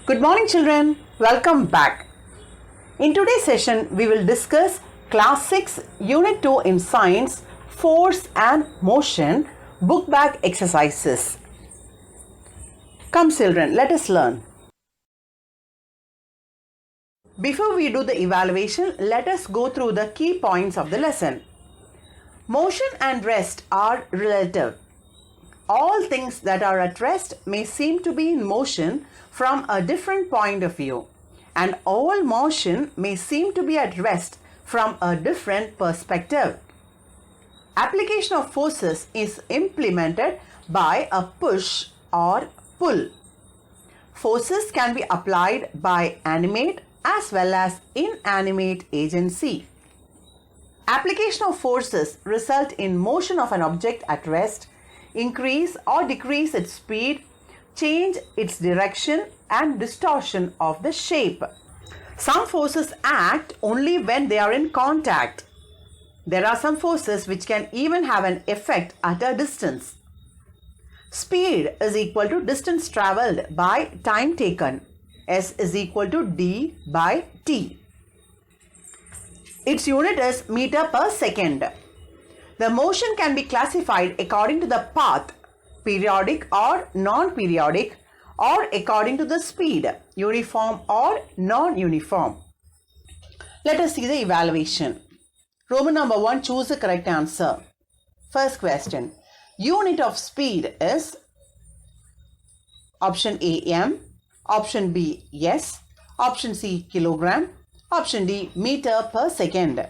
Good morning children, welcome back. In today's session, we will discuss Class 6 Unit 2 in Science, Force and Motion, book back exercises. Come children, let us learn. Before we do the evaluation, let us go through the key points of the lesson. Motion and rest are relative. All things that are at rest may seem to be in motion from a different point of view, and all motion may seem to be at rest from a different perspective. Application of forces is implemented by a push or pull. Forces can be applied by animate as well as inanimate agency. Application of forces result in motion of an object at rest, increase or decrease its speed, change its direction and distortion of the shape. Some forces act only when they are in contact. There are some forces which can even have an effect at a distance. Speed is equal to distance travelled by time taken. S is equal to d by t. Its unit is meter per second. The motion can be classified according to the path, periodic or non-periodic, or according to the speed, uniform or non-uniform. Let us see the evaluation. Roman number 1, choose the correct answer. First question. Unit of speed is option A, m, option B, s, option C, kilogram, option D, meter per second.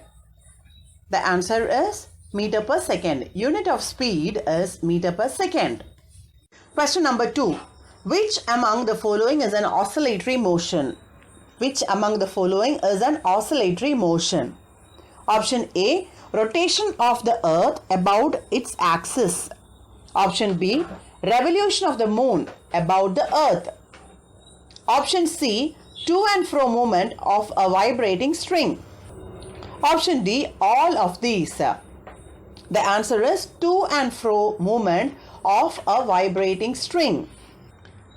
The answer is meter per second. Unit of speed is meter per second. Question number 2. Which among the following is an oscillatory motion? Which among the following is an oscillatory motion? Option A, rotation of the earth about its axis. Option B, revolution of the moon about the earth. Option C, to and fro movement of a vibrating string. Option D, all of these. The answer is to and fro movement of a vibrating string.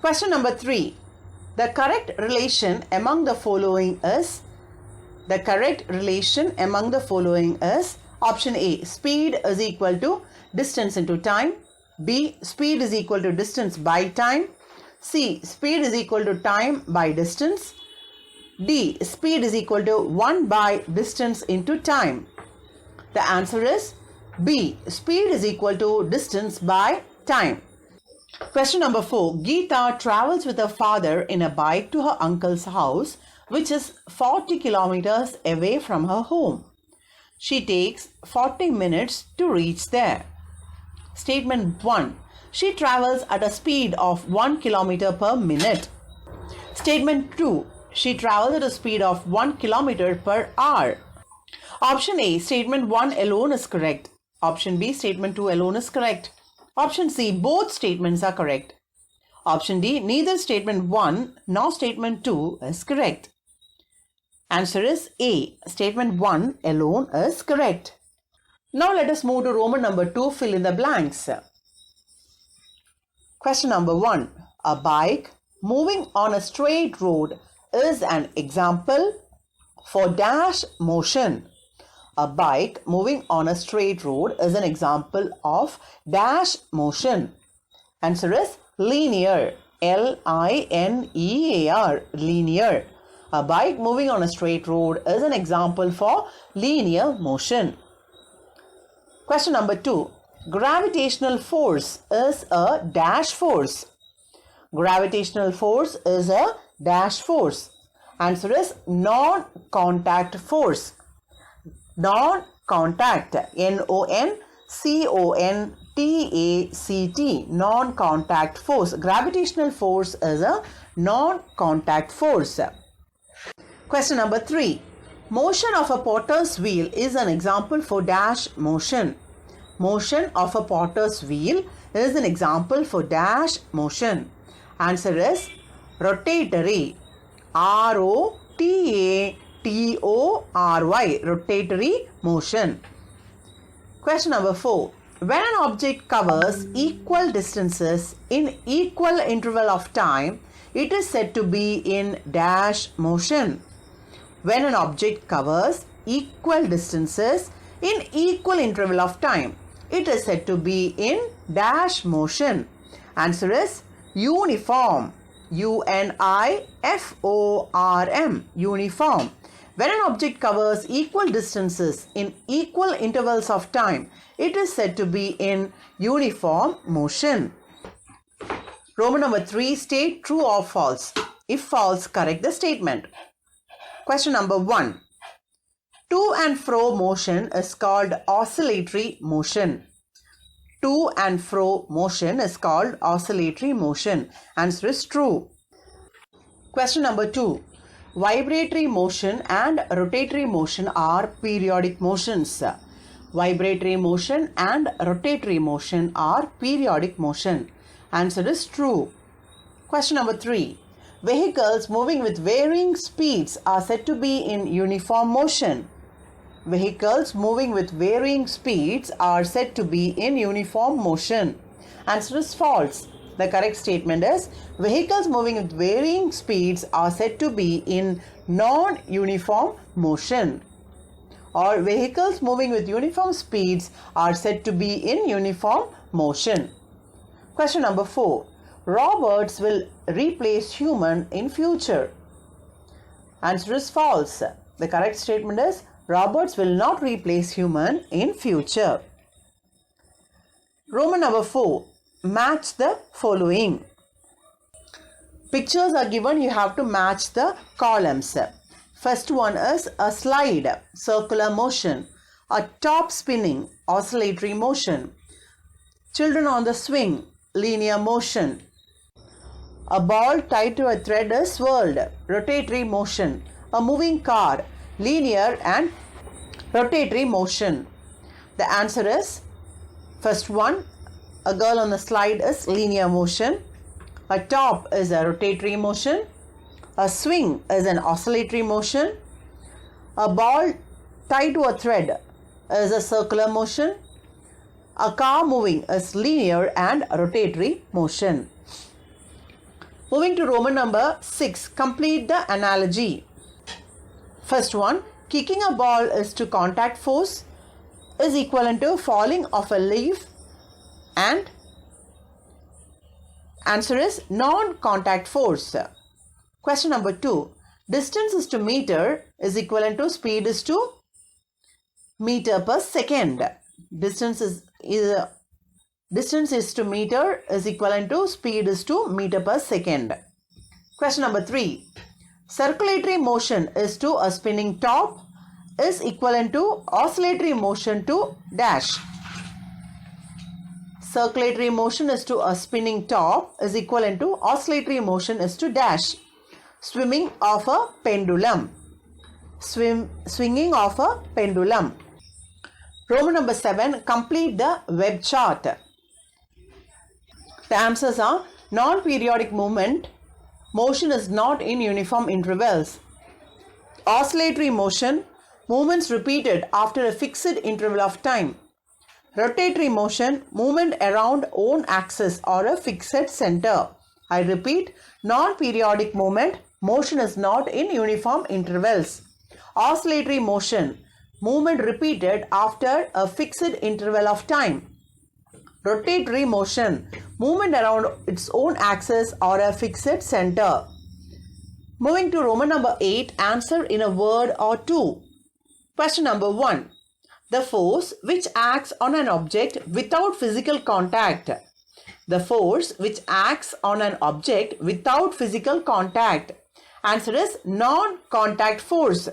Question number 3. The correct relation among the following is option A, speed is equal to distance into time. B, speed is equal to distance by time. C, speed is equal to time by distance. D, speed is equal to 1 by distance into time. The answer is B, speed is equal to distance by time. Question number 4. Geeta travels with her father in a bike to her uncle's house, which is 40 kilometers away from her home. She takes 40 minutes to reach there. Statement 1. She travels at a speed of 1 kilometer per minute. Statement 2. She travels at a speed of 1 kilometer per hour. Option A, statement 1 alone is correct. Option B, statement 2 alone is correct. Option C, both statements are correct. Option D, neither statement 1 nor statement 2 is correct. Answer is A, statement 1 alone is correct. Now let us move to Roman number 2, fill in the blanks. Question number 1. A bike moving on a straight road is an example for dash motion. A bike moving on a straight road is an example of dash motion. Answer is linear. L-I-N-E-A-R. Linear. A bike moving on a straight road is an example for linear motion. Question number 2. Gravitational force is a dash force. Gravitational force is a dash force. Answer is non-contact force. Non-contact. N-O-N-C-O-N-T-A-C-T. Non-contact force. Gravitational force is a non-contact force. Question number 3. Motion of a potter's wheel is an example for dash motion. Motion of a potter's wheel is an example for dash motion. Answer is rotatory. R-O-T-A-T-O-R-Y. Rotatory motion. Question number 4. When an object covers equal distances in equal interval of time, it is said to be in dash motion. When an object covers equal distances in equal interval of time, it is said to be in dash motion. Answer is uniform. UNIFORM. Uniform. When an object covers equal distances in equal intervals of time, it is said to be in uniform motion. Roman number 3, state true or false. If false, correct the statement. Question number 1. To and fro motion is called oscillatory motion. To and fro motion is called oscillatory motion. Answer is true. Question number 2. Vibratory motion and rotatory motion are periodic motions. Vibratory motion and rotatory motion are periodic motion. Answer is true. Question number 3. Vehicles moving with varying speeds are said to be in uniform motion. Vehicles moving with varying speeds are said to be in uniform motion. Answer is false. The correct statement is vehicles moving with varying speeds are said to be in non-uniform motion. Or vehicles moving with uniform speeds are said to be in uniform motion. Question number 4. Robots will replace human in future. Answer is false. The correct statement is robots will not replace human in future. Roman number 4. Match the following. Pictures are given, you have to match the columns. First one is a slide, circular motion, a top spinning, oscillatory motion, children on the swing, linear motion, a ball tied to a thread is swirled, rotatory motion, a moving car, linear and rotatory motion. The answer is first one, a girl on the slide is linear motion, a top is a rotatory motion, a swing is an oscillatory motion, a ball tied to a thread is a circular motion, a car moving is linear and rotatory motion. Moving to Roman number 6, complete the analogy. First one, kicking a ball is to contact force is equivalent to falling off a leaf, and answer is non-contact force. Question number 2, distance is to meter is equivalent to speed is to meter per second. Distance is to meter is equivalent to speed is to meter per second. Question number 3, circulatory motion is to a spinning top is equivalent to oscillatory motion to dash. Circulatory motion is to a spinning top is equivalent to oscillatory motion is to dash. Swimming of a pendulum. Swinging of a pendulum. Roman number 7, complete the web chart. The answers are non-periodic movement. Motion is not in uniform intervals. Oscillatory motion, movements repeated after a fixed interval of time. Rotatory motion, movement around own axis or a fixed center. I repeat, non-periodic movement, motion is not in uniform intervals. Oscillatory motion, movement repeated after a fixed interval of time. Rotatory motion, movement around its own axis or a fixed center. Moving to Roman number 8, answer in a word or two. Question number 1. The force which acts on an object without physical contact. The force which acts on an object without physical contact. Answer is non-contact force.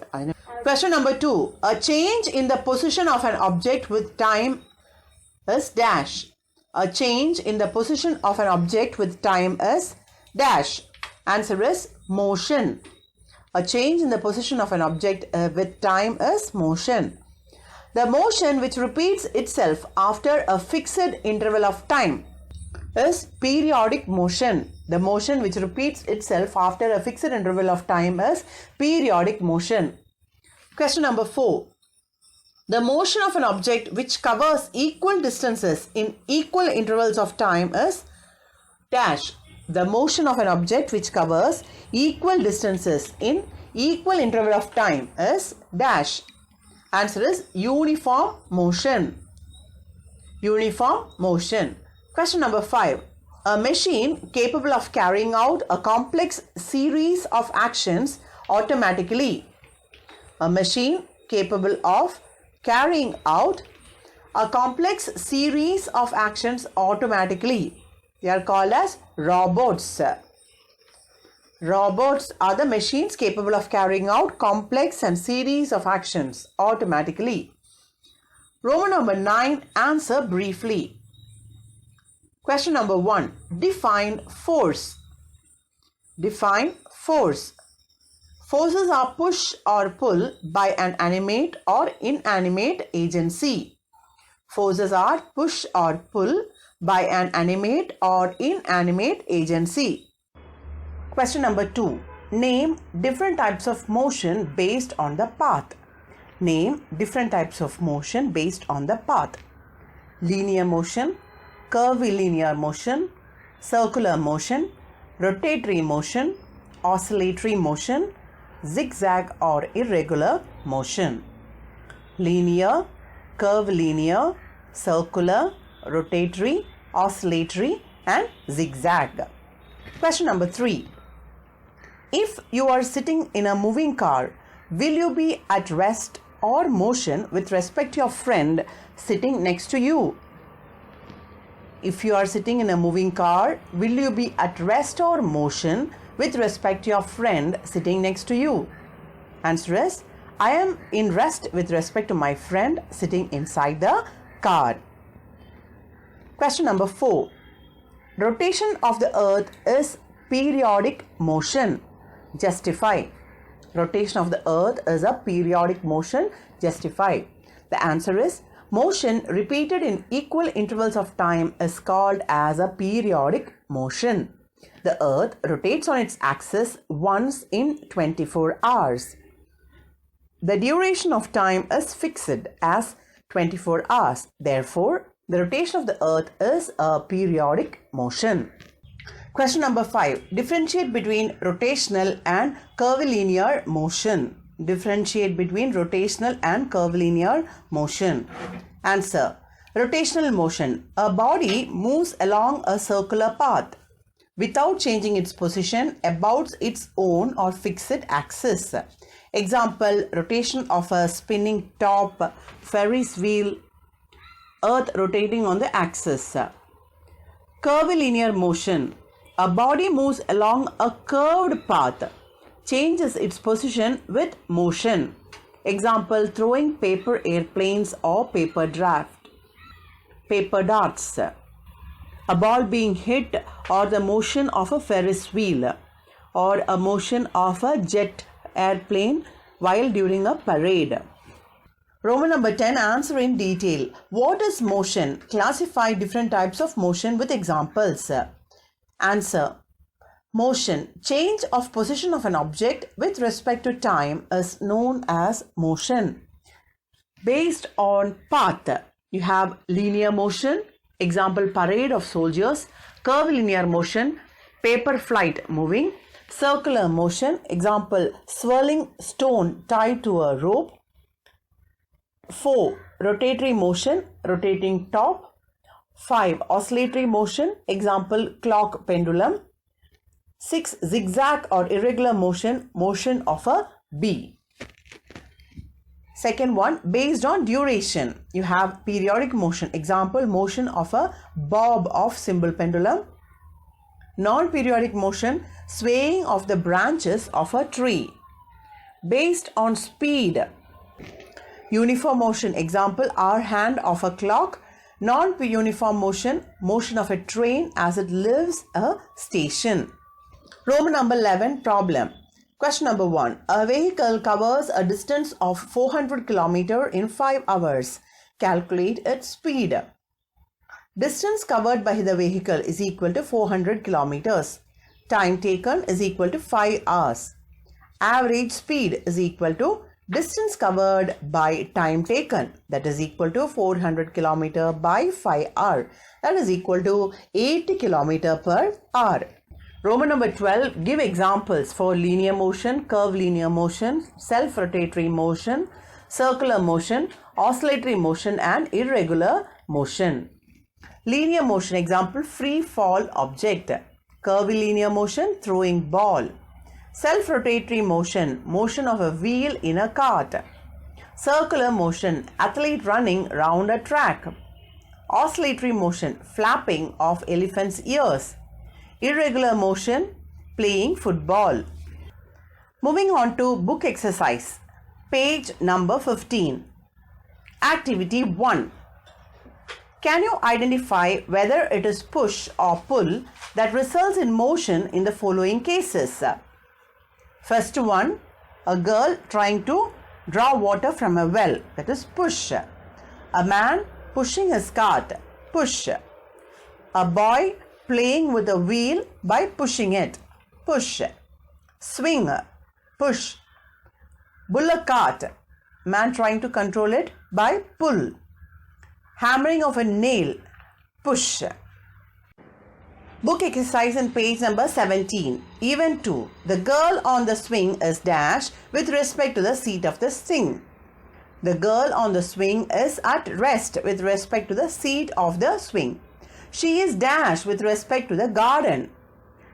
Question number 2. A change in the position of an object with time is dash. A change in the position of an object with time is dash. Answer is motion. A change in the position of an object with time is motion. The motion which repeats itself after a fixed interval of time is periodic motion. The motion which repeats itself after a fixed interval of time is periodic motion. Question number 4. The motion of an object which covers equal distances in equal intervals of time is dash. The motion of an object which covers equal distances in equal interval of time is dash. Answer is uniform motion. Uniform motion. Question number 5. A machine capable of carrying out a complex series of actions automatically. A machine capable of carrying out a complex series of actions automatically. They are called as robots. Robots are the machines capable of carrying out complex and series of actions automatically. Roman number 9. Answer briefly. Question number 1. Define force. Define force. Forces are push or pull by an animate or inanimate agency. Forces are push or pull by an animate or inanimate agency. Question number 2. Name different types of motion based on the path. Name different types of motion based on the path. Linear motion, curvilinear motion, circular motion, rotatory motion, oscillatory motion, zigzag or irregular motion. Linear, curvilinear, circular, rotatory, oscillatory and zigzag. Question number 3. If you are sitting in a moving car, will you be at rest or motion with respect to your friend sitting next to you? If you are sitting in a moving car, will you be at rest or motion with respect to your friend sitting next to you? Answer is, I am in rest with respect to my friend sitting inside the car. Question number 4. Rotation of the earth is periodic motion. Justify. Rotation of the earth is a periodic motion. Justify. The answer is, motion repeated in equal intervals of time is called as a periodic motion. The earth rotates on its axis once in 24 hours. The duration of time is fixed as 24 hours. Therefore, the rotation of the earth is a periodic motion. Question number 5. Differentiate between rotational and curvilinear motion. Differentiate between rotational and curvilinear motion. Answer. Rotational motion. A body moves along a circular path without changing its position about its own or fixed axis. Example, rotation of a spinning top, Ferris wheel, earth rotating on the axis. Curvilinear motion. A body moves along a curved path, changes its position with motion. Example, throwing paper airplanes or paper darts. A ball being hit or the motion of a Ferris wheel or a motion of a jet airplane while during a parade. Roman number 10. Answer in detail. What is motion? Classify different types of motion with examples. Answer. Motion. Change of position of an object with respect to time is known as motion. Based on path, you have linear motion. Example, parade of soldiers. Curvilinear motion, paper flight moving. Circular motion. Example, swirling stone tied to a rope. 4. Rotatory motion, rotating top. 5. Oscillatory motion. Example, clock pendulum. 6. Zigzag or irregular motion, motion of a bee. Second one, based on duration. You have periodic motion. Example, motion of a bob of symbol pendulum. Non-periodic motion, swaying of the branches of a tree. Based on speed. Uniform motion. Example, hour hand of a clock. Non-uniform motion, motion of a train as it leaves a station. Roman number 11, problem. Question number 1. A vehicle covers a distance of 400 km in 5 hours. Calculate its speed. Distance covered by the vehicle is equal to 400 km. Time taken is equal to 5 hours. Average speed is equal to Distance covered by time taken, that is equal to 400 km by 5 hour, that is equal to 80 km per hour. Roman number 12, give examples for linear motion, curvilinear motion, self-rotatory motion, circular motion, oscillatory motion and irregular motion. Linear motion example, free fall object. Curvilinear motion, throwing ball. Self-rotatory motion, motion of a wheel in a cart. Circular motion, athlete running round a track. Oscillatory motion, flapping of elephant's ears. Irregular motion, playing football. Moving on to book exercise. Page number 15. Activity 1. Can you identify whether it is push or pull that results in motion in the following cases? First one, a girl trying to draw water from a well, that is push. A man pushing his cart, push. A boy playing with a wheel by pushing it, push. Swing, push. Bullock cart, man trying to control it by pull. Hammering of a nail, push. Book exercise in page number 17. Event 2. The girl on the swing is dash with respect to the seat of the swing. The girl on the swing is at rest with respect to the seat of the swing. She is dash with respect to the garden.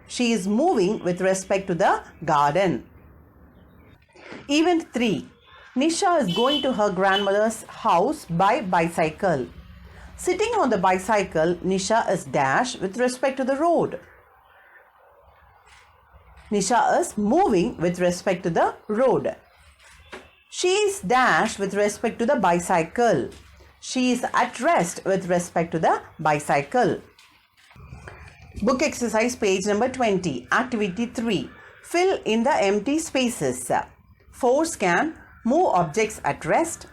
She is moving with respect to the garden. Event 3. Nisha is going to her grandmother's house by bicycle. Sitting on the bicycle, Nisha is dash with respect to the road. Nisha is moving with respect to the road. She is dash with respect to the bicycle. She is at rest with respect to the bicycle. Book exercise page number 20. Activity 3. Fill in the empty spaces. Force can move objects at rest,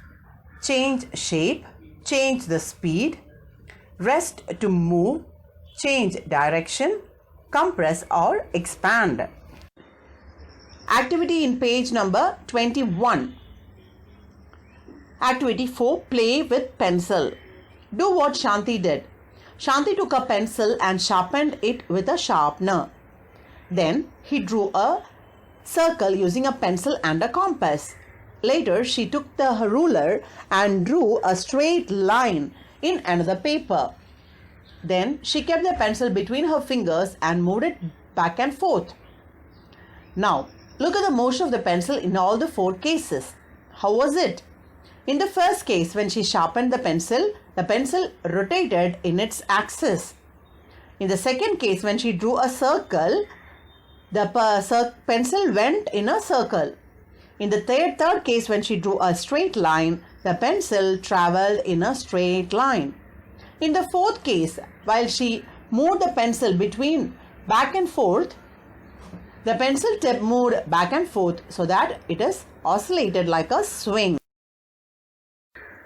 change shape, change the speed, rest to move, change direction, compress or expand. Activity in page number 21. Activity 4. Play with pencil. Do what Shanti did. Shanti took a pencil and sharpened it with a sharpener. Then he drew a circle using a pencil and a compass. Later, she took the ruler and drew a straight line in another paper. Then she kept the pencil between her fingers and moved it back and forth. Now, look at the motion of the pencil in all the 4 cases. How was it? In the first case, when she sharpened the pencil rotated in its axis. In the second case, when she drew a circle, the pencil went in a circle. In the third case, when she drew a straight line, the pencil traveled in a straight line. In the fourth case, while she moved the pencil between back and forth, the pencil tip moved back and forth so that it is oscillated like a swing.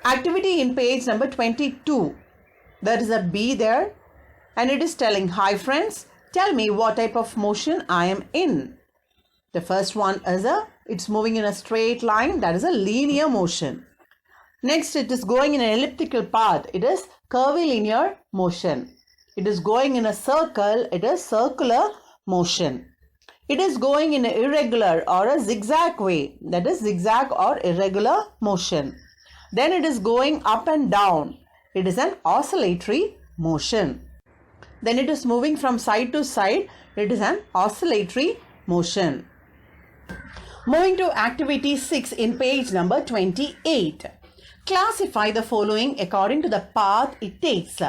Activity in page number 22. There is a bee there and it is telling, "Hi friends, tell me what type of motion I am in." The first one is it's moving in a straight line, that is a linear motion. Next, it is going in an elliptical path, it is curvilinear motion. It is going in a circle, it is circular motion. It is going in an irregular or a zigzag way, that is zigzag or irregular motion. Then it is going up and down, it is an oscillatory motion. Then it is moving from side to side, it is an oscillatory motion. Moving to activity 6 in page number 28. Classify the following according to the path it takes: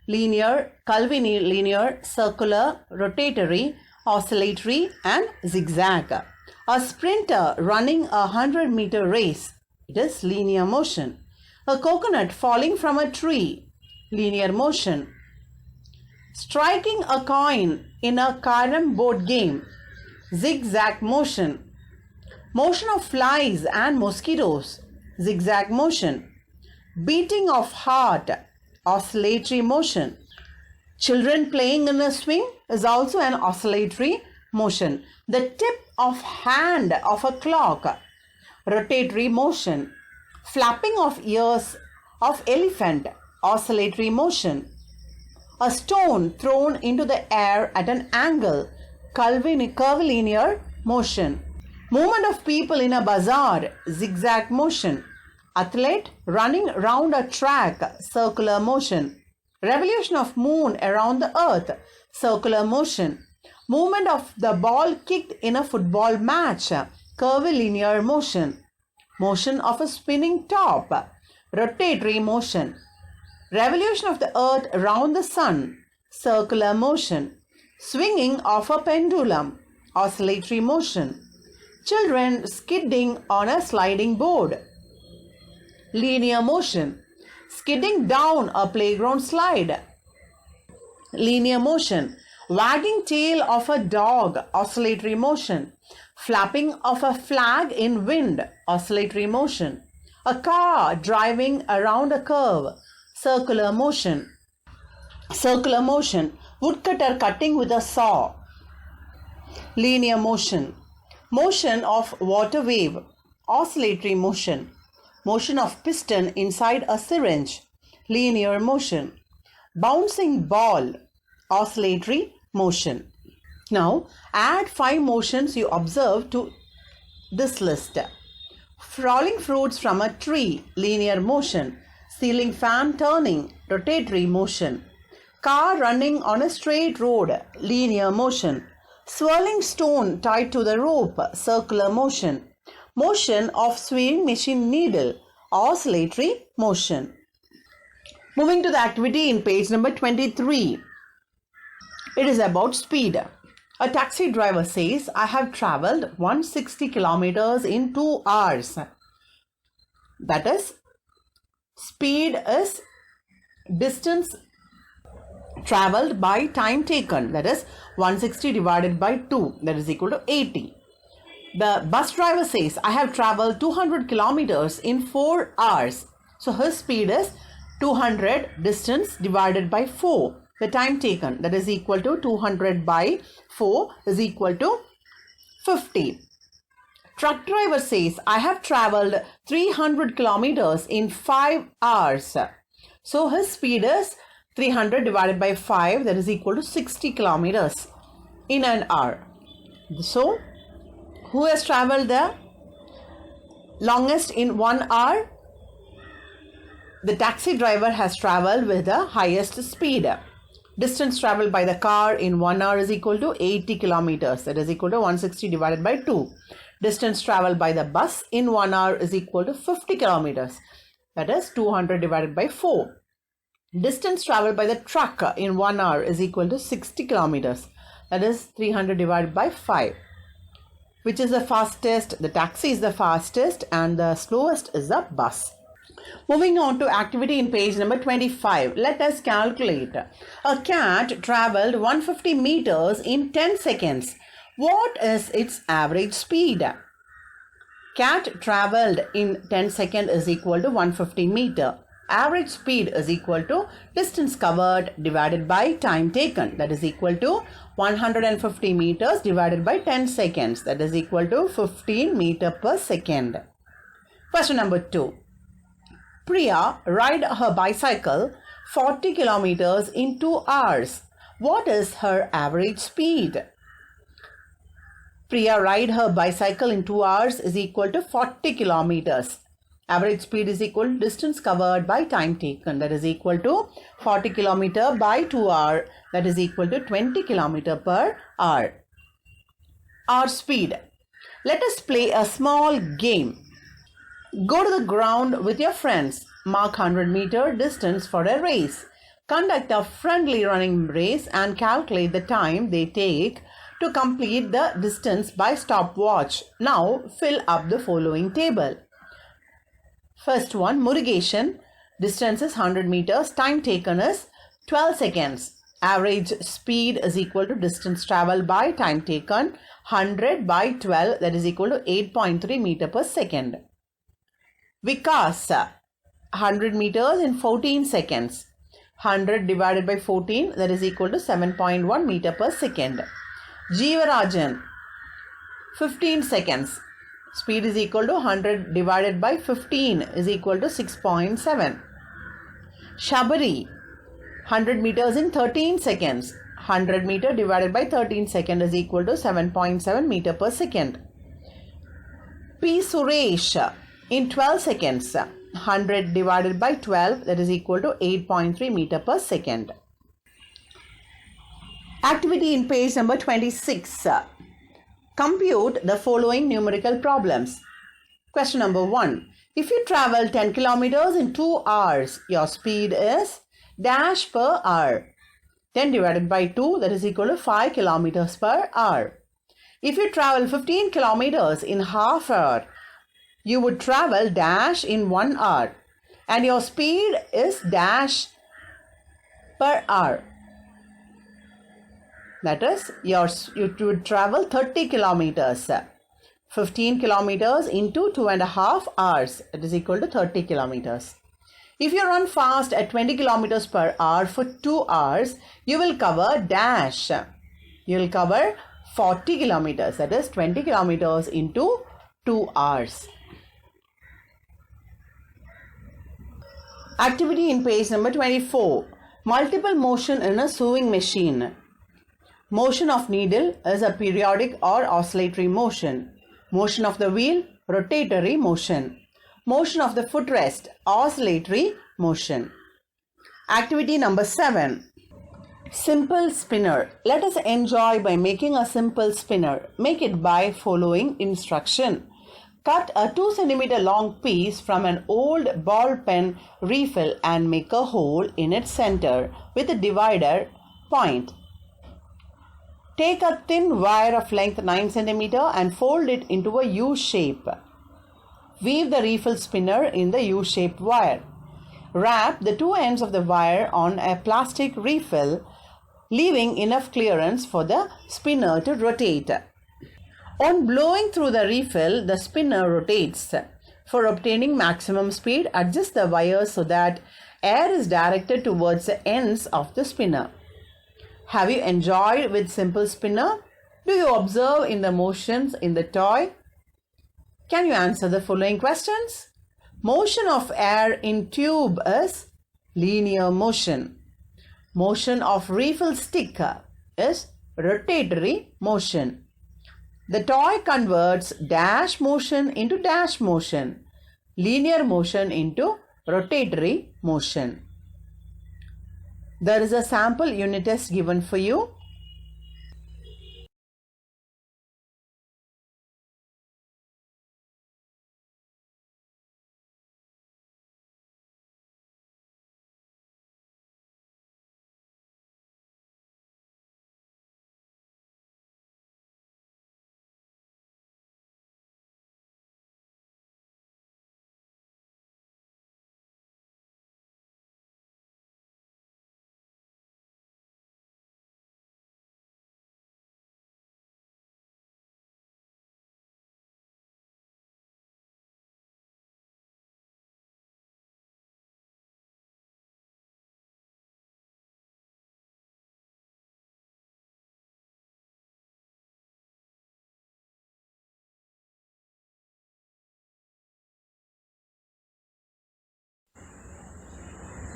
linear, curvilinear, circular, rotatory, oscillatory and zigzag. A sprinter running a 100-meter race, it is linear motion. A coconut falling from a tree, linear motion. Striking a coin in a carom board game, zigzag motion. Motion of flies and mosquitoes, zigzag motion. Beating of heart, oscillatory motion. Children playing in a swing is also an oscillatory motion. The tip of hand of a clock, rotatory motion. Flapping of ears of elephant, oscillatory motion. A stone thrown into the air at an angle, curvilinear motion. Movement of people in a bazaar, zigzag motion. Athlete running round a track, circular motion. Revolution of moon around the earth, circular motion. Movement of the ball kicked in a football match, curvilinear motion. Motion of a spinning top, rotatory motion. Revolution of the earth around the sun, circular motion. Swinging of a pendulum, oscillatory motion. Children skidding on a sliding board, linear motion. Skidding down a playground slide, linear motion. Wagging tail of a dog, oscillatory motion. Flapping of a flag in wind, oscillatory motion. A car driving around a curve, circular motion. Circular motion. Woodcutter cutting with a saw, linear motion. Motion of water wave, oscillatory motion. Motion of piston inside a syringe, linear motion. Bouncing ball, oscillatory motion. Now add 5 motions you observe to this list. Falling fruits from a tree, linear motion. Ceiling fan turning, rotatory motion. Car running on a straight road, linear motion. Swirling stone tied to the rope, circular motion. Motion of sewing machine needle, oscillatory motion. Moving to the activity in page number 23. It is about speed. A taxi driver says, I have travelled 160 kilometers in 2 hours. That is, speed is distance travelled by time taken. That is 160 divided by 2. That is equal to 80. The bus driver says, I have travelled 200 kilometers in 4 hours. So his speed is 200 distance divided by 4. The time taken, that is equal to 200 by 4 is equal to 50. Truck driver says, I have travelled 300 kilometers in 5 hours. So his speed is 300 divided by 5, that is equal to 60 kilometers in an hour. So, who has travelled the longest in 1 hour? The taxi driver has travelled with the highest speed. Distance travelled by the car in 1 hour is equal to 80 kilometers. That is equal to 160 divided by 2. Distance travelled by the bus in 1 hour is equal to 50 kilometers. That is 200 divided by 4. Distance travelled by the truck in 1 hour is equal to 60 kilometers. That is 300 divided by 5. Which is the fastest? The taxi is the fastest and the slowest is the bus. Moving on to activity in page number 25. Let us calculate. A cat travelled 150 meters in 10 seconds. What is its average speed? Cat travelled in 10 seconds is equal to 150 meter. Average speed is equal to distance covered divided by time taken. That is equal to 150 meters divided by 10 seconds. That is equal to 15 meter per second. Question number 2. Priya ride her bicycle 40 kilometers in 2 hours. What is her average speed? Priya ride her bicycle in 2 hours is equal to 40 kilometers. Average speed is equal to distance covered by time taken. That is equal to 40 km by 2 hours. That is equal to 20 km per hour. Our speed. Let us play a small game. Go to the ground with your friends. Mark 100-meter distance for a race. Conduct a friendly running race and calculate the time they take to complete the distance by stopwatch. Now fill up the following table. First one, Murugesan. Distance is 100 meters. Time taken is 12 seconds. Average speed is equal to distance traveled by time taken. 100 by 12, that is equal to 8.3 meter per second. Vikas, 100 meters in 14 seconds. 100 divided by 14, that is equal to 7.1 meter per second. Jeevarajan, 15 seconds. Speed is equal to 100 divided by 15 is equal to 6.7. Shabari, 100 meters in 13 seconds. 100 meter divided by 13 seconds is equal to 7.7 meter per second. P. Suresh, in 12 seconds. 100 divided by 12, that is equal to 8.3 meter per second. Activity in page number 26. Compute the following numerical problems. Question number 1. If you travel 10 kilometers in 2 hours, your speed is dash per hour. 10 divided by 2, that is equal to 5 kilometers per hour. If you travel 15 kilometers in half hour, you would travel dash in 1 hour and your speed is dash per hour. That is, you would travel 30 kilometers. 15 kilometers into 2.5 hours. It is equal to 30 kilometers. If you run fast at 20 kilometers per hour for 2 hours, you will cover dash. You will cover 40 kilometers. That is 20 kilometers into 2 hours. Activity in page number 24. Multiple motion in a sewing machine. Motion of needle is a periodic or oscillatory motion. Motion of the wheel, rotatory motion. Motion of the footrest, oscillatory motion. Activity number 7. Simple spinner. Let us enjoy by making a simple spinner. Make it by following instruction. Cut a 2 cm long piece from an old ball pen refill and make a hole in its center with a divider point. Take a thin wire of length 9 cm and fold it into a U shape. Weave the refill spinner in the U-shaped wire. Wrap the two ends of the wire on a plastic refill, leaving enough clearance for the spinner to rotate. On blowing through the refill, the spinner rotates. For obtaining maximum speed, adjust the wires so that air is directed towards the ends of the spinner. Have you enjoyed with simple spinner? Do you observe in the motions in the toy? Can you answer the following questions? Motion of air in tube is linear motion. Motion of refill stick is rotatory motion. The toy converts dash motion into dash motion, linear motion into rotatory motion. There is a sample unit test given for you.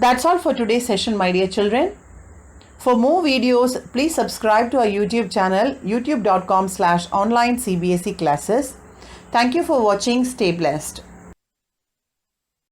That's all for today's session, my dear children. For more videos, please subscribe to our YouTube channel, youtube.com/online CBSE classes. Thank you for watching. Stay blessed.